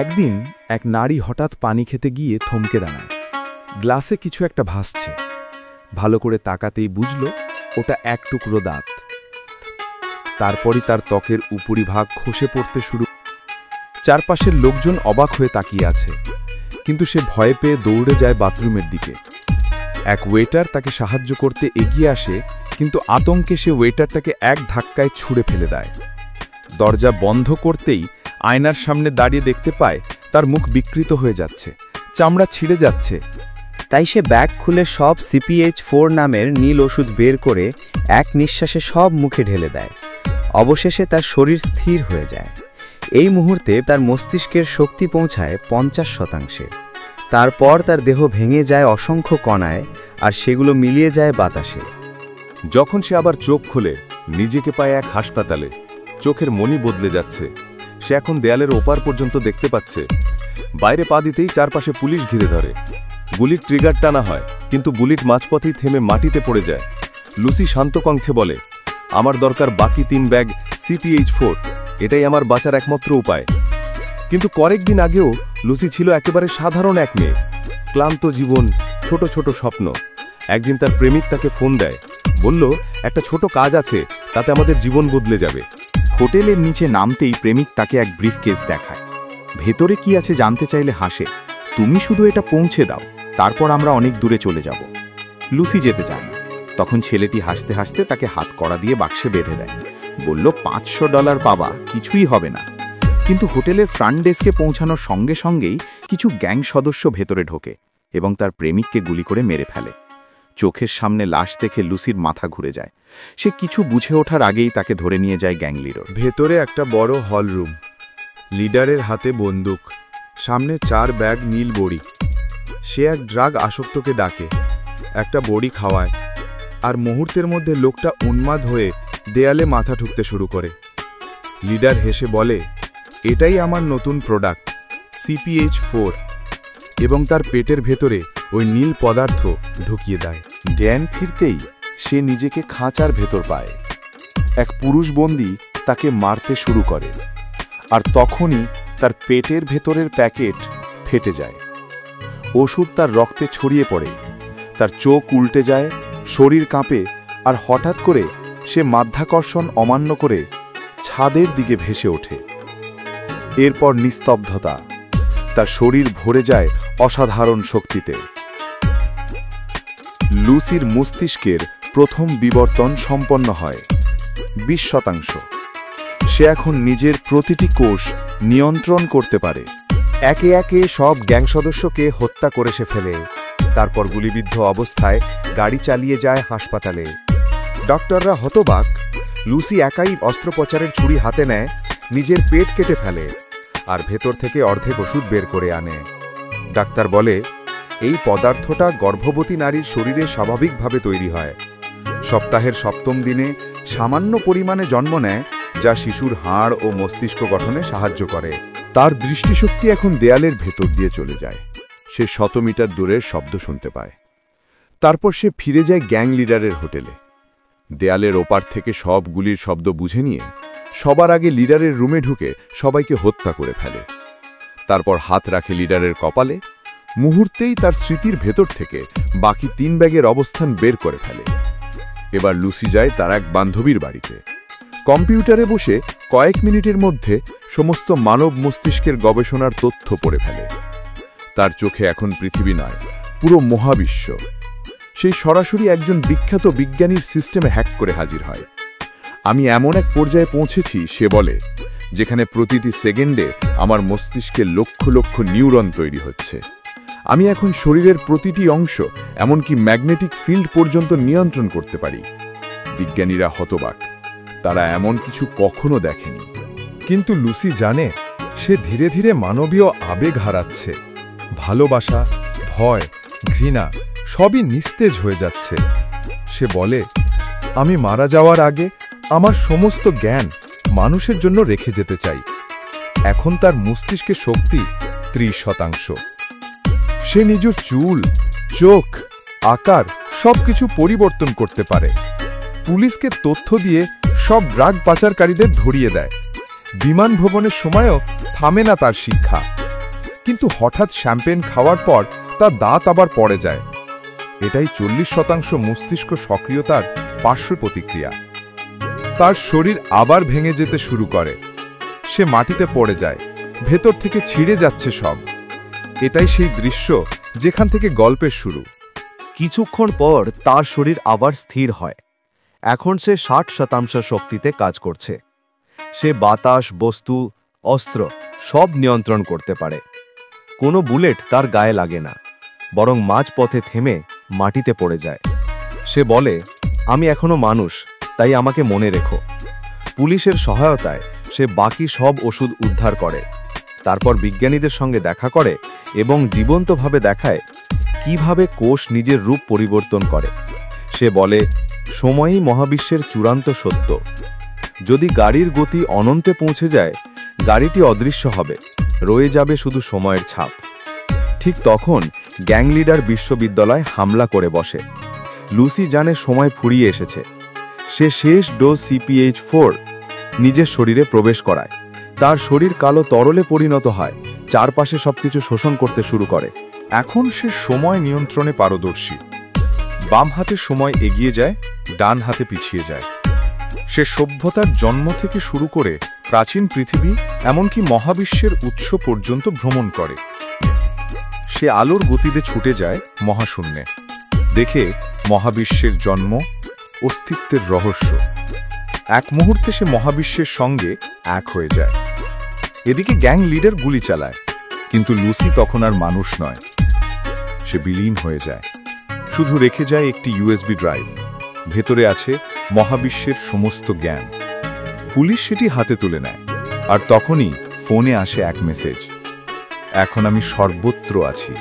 একদিন এক নারী হঠাৎ পানি খেতে গিয়ে থমকে দাঁড়ায়। গ্লাসে কিছু একটা ভাসছে। ভালো করে তাকাতেই বুঝল ওটা এক টুকরো দাঁত। তারপরই তার ত্বকের উপরিভাগ খসে পড়তে শুরু। চারপাশের লোকজন অবাক হয়ে তাকিয়ে আছে, কিন্তু সে ভয় পেয়ে দৌড়ে যায় বাথরুমের দিকে। এক ওয়েটার তাকে সাহায্য করতে এগিয়ে আসে, কিন্তু আতঙ্কে সে ওয়েটারটাকে এক ধাক্কায় ছুঁড়ে ফেলে দেয়। দরজা বন্ধ করতেই আয়নার সামনে দাঁড়িয়ে দেখতে পায় তার মুখ বিকৃত হয়ে যাচ্ছে, চামড়া ছিঁড়ে যাচ্ছে। তাই সে ব্যাগ খুলে সব CPH4 নামের নীল ওষুধ বের করে এক নিঃশ্বাসে সব মুখে ঢেলে দেয়। অবশেষে তার শরীর স্থির হয়ে যায়। এই মুহূর্তে তার মস্তিষ্কের শক্তি পৌঁছায় 50%। তারপর তার দেহ ভেঙে যায় অসংখ্য কণায়, আর সেগুলো মিলিয়ে যায় বাতাসে। যখন সে আবার চোখ খোলে, নিজেকে পায় এক হাসপাতালে। চোখের মনি বদলে যাচ্ছে। সে এখন দেয়ালের ওপার পর্যন্ত দেখতে পাচ্ছে। বাইরে পা দিতেই চারপাশে পুলিশ ঘিরে ধরে। বুলেট ট্রিগার টানা হয়, কিন্তু বুলেট মাঝপথেই থেমে মাটিতে পড়ে যায়। লুসি শান্ত কণ্ঠে বলে, আমার দরকার বাকি 3 ব্যাগ CPH4। এটাই আমার বাঁচার একমাত্র উপায়। কিন্তু কয়েকদিন আগেও লুসি ছিল একেবারে সাধারণ এক মেয়ে। ক্লান্ত জীবন, ছোট ছোট স্বপ্ন। একদিন তার প্রেমিক তাকে ফোন দেয়, বলল, একটা ছোট কাজ আছে, তাতে আমাদের জীবন বদলে যাবে। হোটেলের নিচে নামতেই প্রেমিক তাকে এক ব্রিফকেস দেখায়। ভেতরে কি আছে জানতে চাইলে হাসে, তুমি শুধু এটা পৌঁছে দাও, তারপর আমরা অনেক দূরে চলে যাব। লুসি যেতে চায় না। তখন ছেলেটি হাসতে হাসতে তাকে হাত কড়া দিয়ে বাক্সে বেঁধে দেয়। বলল, $500 পাবা, কিছুই হবে না। কিন্তু হোটেলের ফ্রন্ট ডেস্কে পৌঁছানোর সঙ্গে সঙ্গেই কিছু গ্যাং সদস্য ভেতরে ঢোকে এবং তার প্রেমিককে গুলি করে মেরে ফেলে। চোখের সামনে লাশ দেখে লুসির মাথা ঘুরে যায়। সে কিছু বুঝে ওঠার আগেই তাকে ধরে নিয়ে যায় গ্যাং লিডার। ভেতরে একটা বড় হল রুম। লিডারের হাতে বন্দুক, সামনে 4 ব্যাগ নীল বড়ি। সে এক ড্রাগ আসক্তকে ডাকে, একটা বড়ি খাওয়ায়, আর মুহূর্তের মধ্যে লোকটা উন্মাদ হয়ে দেয়ালে মাথা ঠুকতে শুরু করে। লিডার হেসে বলে, এটাই আমার নতুন প্রোডাক্ট CPH4, এবং তার পেটের ভেতরে ওই নীল পদার্থ ঢুকিয়ে দেয়। জ্ঞান ফিরতেই সে নিজেকে খাঁচার ভেতর পায়। এক পুরুষ বন্দী তাকে মারতে শুরু করে, আর তখনই তার পেটের ভেতরের প্যাকেট ফেটে যায়। ওষুধ তার রক্তে ছড়িয়ে পড়ে। তার চোখ উল্টে যায়, শরীর কাঁপে, আর হঠাৎ করে সে মাধ্যাকর্ষণ অমান্য করে ছাদের দিকে ভেসে ওঠে। এরপর নিস্তব্ধতা। তার শরীর ভরে যায় অসাধারণ শক্তিতে। লুসির মস্তিষ্কের প্রথম বিবর্তন সম্পন্ন হয় 20%। সে এখন নিজের প্রতিটি কোষ নিয়ন্ত্রণ করতে পারে। একে একে সব গ্যাং সদস্যকে হত্যা করে সে ফেলে। তারপর গুলিবিদ্ধ অবস্থায় গাড়ি চালিয়ে যায় হাসপাতালে। ডক্টররা হতবাক। লুসি একাই অস্ত্রোপচারের ছুরি হাতে নেয়, নিজের পেট কেটে ফেলে, আর ভেতর থেকে অর্ধেক ওষুধ বের করে আনে। ডাক্তার বলে, এই পদার্থটা গর্ভবতী নারীর শরীরে স্বাভাবিকভাবে তৈরি হয়। সপ্তাহের 7ম দিনে সামান্য পরিমাণে জন্ম নেয়, যা শিশুর হাড় ও মস্তিষ্ক গঠনে সাহায্য করে। তার দৃষ্টিশক্তি এখন দেয়ালের ভেতর দিয়ে চলে যায়। সে 100 মিটার দূরের শব্দ শুনতে পায়। তারপর সে ফিরে যায় গ্যাং লিডারের হোটেলে। দেয়ালের ওপার থেকে সব গুলির শব্দ বুঝে নিয়ে সবার আগে লিডারের রুমে ঢুকে সবাইকে হত্যা করে ফেলে। তারপর হাত রাখে লিডারের কপালে। মুহূর্তেই তার স্মৃতির ভেতর থেকে বাকি 3 ব্যাগের অবস্থান বের করে ফেলে। এবার লুসি যায় তার এক বান্ধবীর বাড়িতে। কম্পিউটারে বসে কয়েক মিনিটের মধ্যে সমস্ত মানব মস্তিষ্কের গবেষণার তথ্য পড়ে ফেলে। তার চোখে এখন পৃথিবী নয়, পুরো মহাবিশ্ব। সেই সরাসরি একজন বিখ্যাত বিজ্ঞানীর সিস্টেমে হ্যাক করে হাজির হয়। আমি এমন এক পর্যায়ে পৌঁছেছি, সে বলে, যেখানে প্রতিটি সেকেন্ডে আমার মস্তিষ্কে লক্ষ লক্ষ নিউরন তৈরি হচ্ছে। আমি এখন শরীরের প্রতিটি অংশ, এমনকি ম্যাগনেটিক ফিল্ড পর্যন্ত নিয়ন্ত্রণ করতে পারি। বিজ্ঞানীরা হতবাক। তারা এমন কিছু কখনো দেখেনি। কিন্তু লুসি জানে, সে ধীরে ধীরে মানবীয় আবেগ হারাচ্ছে। ভালোবাসা, ভয়, ঘৃণা সবই নিস্তেজ হয়ে যাচ্ছে। সে বলে, আমি মারা যাওয়ার আগে আমার সমস্ত জ্ঞান মানুষের জন্য রেখে যেতে চাই। এখন তার মস্তিষ্কের শক্তি 30%। সে নিজের চুল, চোখ, আকার সবকিছু পরিবর্তন করতে পারে। পুলিশকে তথ্য দিয়ে সব ড্রাগ পাচারকারীদের ধরিয়ে দেয়। বিমান ভ্রমণের সময়ও থামে না তার শিক্ষা। কিন্তু হঠাৎ শ্যাম্পেন খাওয়ার পর তার দাঁত আবার পড়ে যায়। এটাই 40% মস্তিষ্ক সক্রিয়তার পার্শ্ব প্রতিক্রিয়া। তার শরীর আবার ভেঙে যেতে শুরু করে। সে মাটিতে পড়ে যায়, ভেতর থেকে ছিঁড়ে যাচ্ছে সব। এটাই সেই দৃশ্য যেখান থেকে গল্পের শুরু। কিছুক্ষণ পর তার শরীর আবার স্থির হয়। এখন সে 60% শক্তিতে কাজ করছে। সে বাতাস, বস্তু, অস্ত্র সব নিয়ন্ত্রণ করতে পারে। কোনো বুলেট তার গায়ে লাগে না, বরং মাঝপথে থেমে মাটিতে পড়ে যায়। সে বলে, আমি এখনো মানুষ, তাই আমাকে মনে রেখো। পুলিশের সহায়তায় সে বাকি সব ওষুধ উদ্ধার করে। তারপর বিজ্ঞানীদের সঙ্গে দেখা করে এবং জীবন্তভাবে দেখায় কিভাবে কোষ নিজের রূপ পরিবর্তন করে। সে বলে, সময়ই মহাবিশ্বের চূড়ান্ত সত্য। যদি গাড়ির গতি অনন্তে পৌঁছে যায়, গাড়িটি অদৃশ্য হবে, রয়ে যাবে শুধু সময়ের ছাপ। ঠিক তখন গ্যাং লিডার বিশ্ববিদ্যালয় হামলা করে বসে। লুসি জানে সময় ফুরিয়ে এসেছে। সে শেষ ডোজ CPH4 নিজের শরীরে প্রবেশ করায়। তার শরীর কালো তরলে পরিণত হয়, চারপাশে সবকিছু শোষণ করতে শুরু করে। এখন সে সময় নিয়ন্ত্রণে পারদর্শী। বাম হাতে সময় এগিয়ে যায়, ডান হাতে পিছিয়ে যায়। সে সভ্যতার জন্ম থেকে শুরু করে প্রাচীন পৃথিবী, এমনকি মহাবিশ্বের উৎস পর্যন্ত ভ্রমণ করে। সে আলোর গতিতে ছুটে যায় মহাশূন্যে, দেখে মহাবিশ্বের জন্ম, অস্তিত্বের রহস্য। এক মুহূর্তে সে মহাবিশ্বের সঙ্গে এক হয়ে যায়। এদিকে গ্যাং লিডার গুলি চালায়, কিন্তু লুসি তখন আর মানুষ নয়। সে বিলীন হয়ে যায়, শুধু রেখে যায় একটি USB ড্রাইভ। ভেতরে আছে মহাবিশ্বের সমস্ত জ্ঞান। পুলিশ সেটি হাতে তুলে নেয়, আর তখনই ফোনে আসে এক মেসেজ, এখন আমি সর্বত্র আছি।